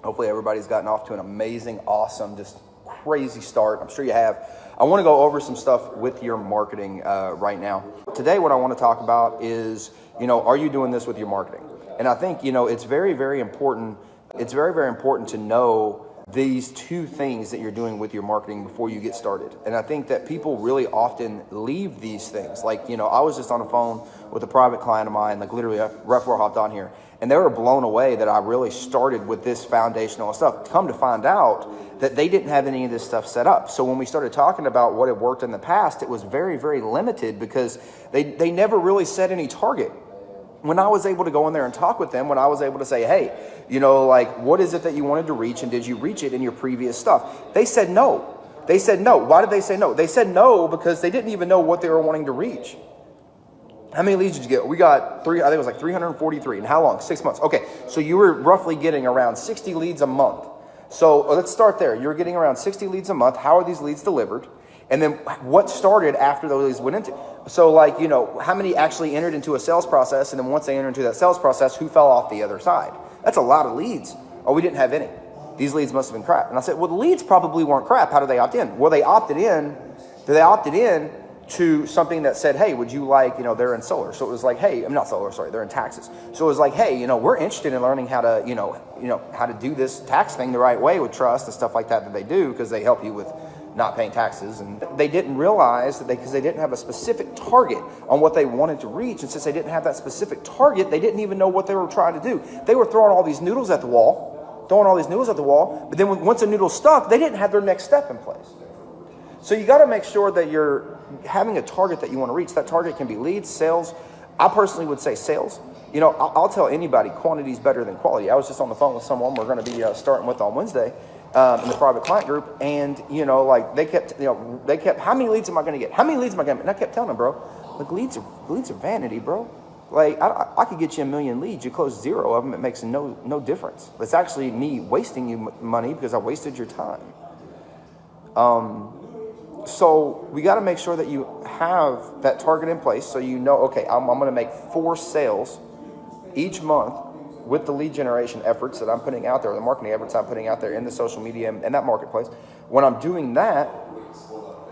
Hopefully everybody's gotten off to an amazing, awesome, just crazy start. I'm sure you have. I want to go over some stuff with your marketing right now. Today, what I want to talk about is, are you doing this with your marketing? And I think, it's very, very important. It's very, very important to know these two things that you're doing with your marketing before you get started. And I think that people really often leave these things. Like, I was just on the phone with a private client of mine, like literally right before I hopped on here, and they were blown away that I really started with this foundational stuff. Come to find out that they didn't have any of this stuff set up. So when we started talking about what had worked in the past, it was very, very limited because they never really set any target. When I was able to go in there and talk with them, when I was able to say, hey, what is it that you wanted to reach, and did you reach it in your previous stuff? They said no. They said no. Why did they say no? They said no because they didn't even know what they were wanting to reach. How many leads did you get? We got I think it was like 343. And how long? 6 months. Okay, so you were roughly getting around 60 leads a month. So let's start there. You're getting around 60 leads a month. How are these leads delivered? And then what started after those leads went into? So how many actually entered into a sales process? And then once they entered into that sales process, who fell off the other side? That's a lot of leads. Oh, we didn't have any. These leads must have been crap. And I said, well, the leads probably weren't crap. How did they opt in? Well, they opted in to something that said, hey, would you like, they're in solar. So it was like, hey, I'm not solar, sorry, they're in taxes. So it was like, hey, we're interested in learning how to, how to do this tax thing the right way with trust and stuff like that they do, because they help you with not paying taxes. And they didn't realize that because they didn't have a specific target on what they wanted to reach. And since they didn't have that specific target, they didn't even know what they were trying to do. They were throwing all these noodles at the wall, but then once a noodle stuck, they didn't have their next step in place. So you got to make sure that you're having a target that you want to reach. That target can be leads, sales. I personally would say sales. I'll tell anybody quantity is better than quality. I was just on the phone with someone we're going to be starting with on Wednesday in the private client group, and they kept, how many leads am I going to get? How many leads am I going to get? And I kept telling them, bro, like leads are vanity, bro. Like I could get you 1 million leads, you close 0 of them, it makes no difference. It's actually me wasting you money because I wasted your time. So we got to make sure that you have that target in place, so okay, I'm going to make 4 sales each month with the lead generation efforts that I'm putting out there, the marketing efforts I'm putting out there in the social media and that marketplace. When I'm doing that,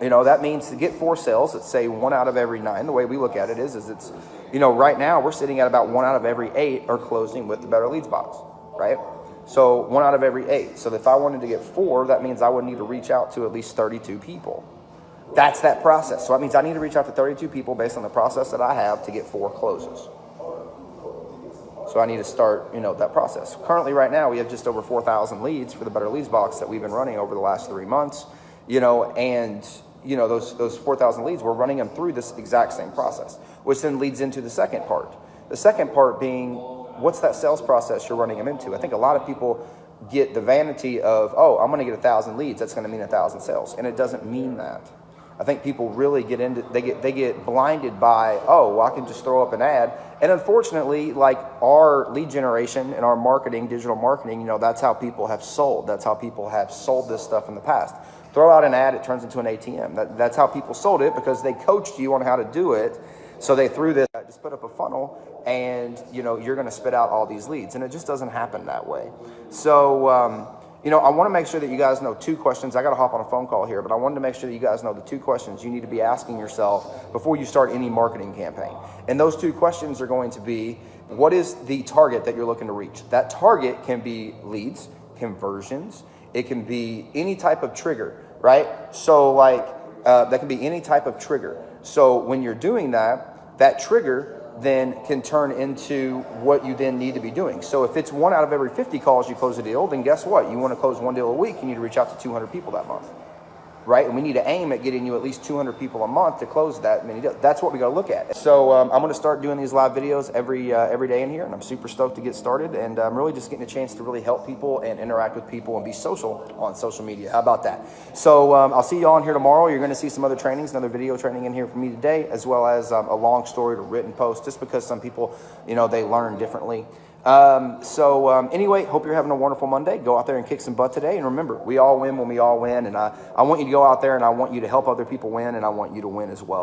that means to get 4 sales, let's say 1 out of every 9. The way we look at it is it's, right now we're sitting at about 1 out of every 8 are closing with the Better Leads box, right? So 1 out of every 8. So if I wanted to get 4, that means I would need to reach out to at least 32 people. That's that process. So that means I need to reach out to 32 people based on the process that I have to get 4 closes. So I need to start, that process. Currently, right now, we have just over 4,000 leads for the Better Leads box that we've been running over the last 3 months, and those 4,000 leads, we're running them through this exact same process, which then leads into the second part. The second part being, what's that sales process you're running them into? I think a lot of people get the vanity of, oh, I'm going to get 1,000 leads. That's going to mean 1,000 sales. And it doesn't mean that. I think people really they get blinded by, oh, well, I can just throw up an ad. And unfortunately, like our lead generation and our marketing, digital marketing, that's how people have sold. That's how people have sold this stuff in the past. Throw out an ad, it turns into an ATM. That's how people sold it, because they coached you on how to do it. So they threw this, just put up a funnel, and you're going to spit out all these leads. And it just doesn't happen that way. So, I want to make sure that you guys know 2 questions. I got to hop on a phone call here, but I wanted to make sure that you guys know the 2 questions you need to be asking yourself before you start any marketing campaign. And those 2 questions are going to be, what is the target that you're looking to reach? That target can be leads, conversions. It can be any type of trigger, right? So that can be any type of trigger. So when you're doing that trigger then can turn into what you then need to be doing. So if it's 1 out of every 50 calls you close a deal, then guess what? You want to close 1 deal a week, you need to reach out to 200 people that month, right? And we need to aim at getting you at least 200 people a month to close that many deals. That's what we got to look at. So I'm going to start doing these live videos every day in here, and I'm super stoked to get started. And I'm really just getting a chance to really help people and interact with people and be social on social media. How about that? So I'll see you all in here tomorrow. You're going to see some other trainings, another video training in here from me today, as well as a long story to written post, just because some people, they learn differently. Anyway, hope you're having a wonderful Monday. Go out there and kick some butt today. And remember, we all win when we all win. And I want you to go out there, and I want you to help other people win, and I want you to win as well.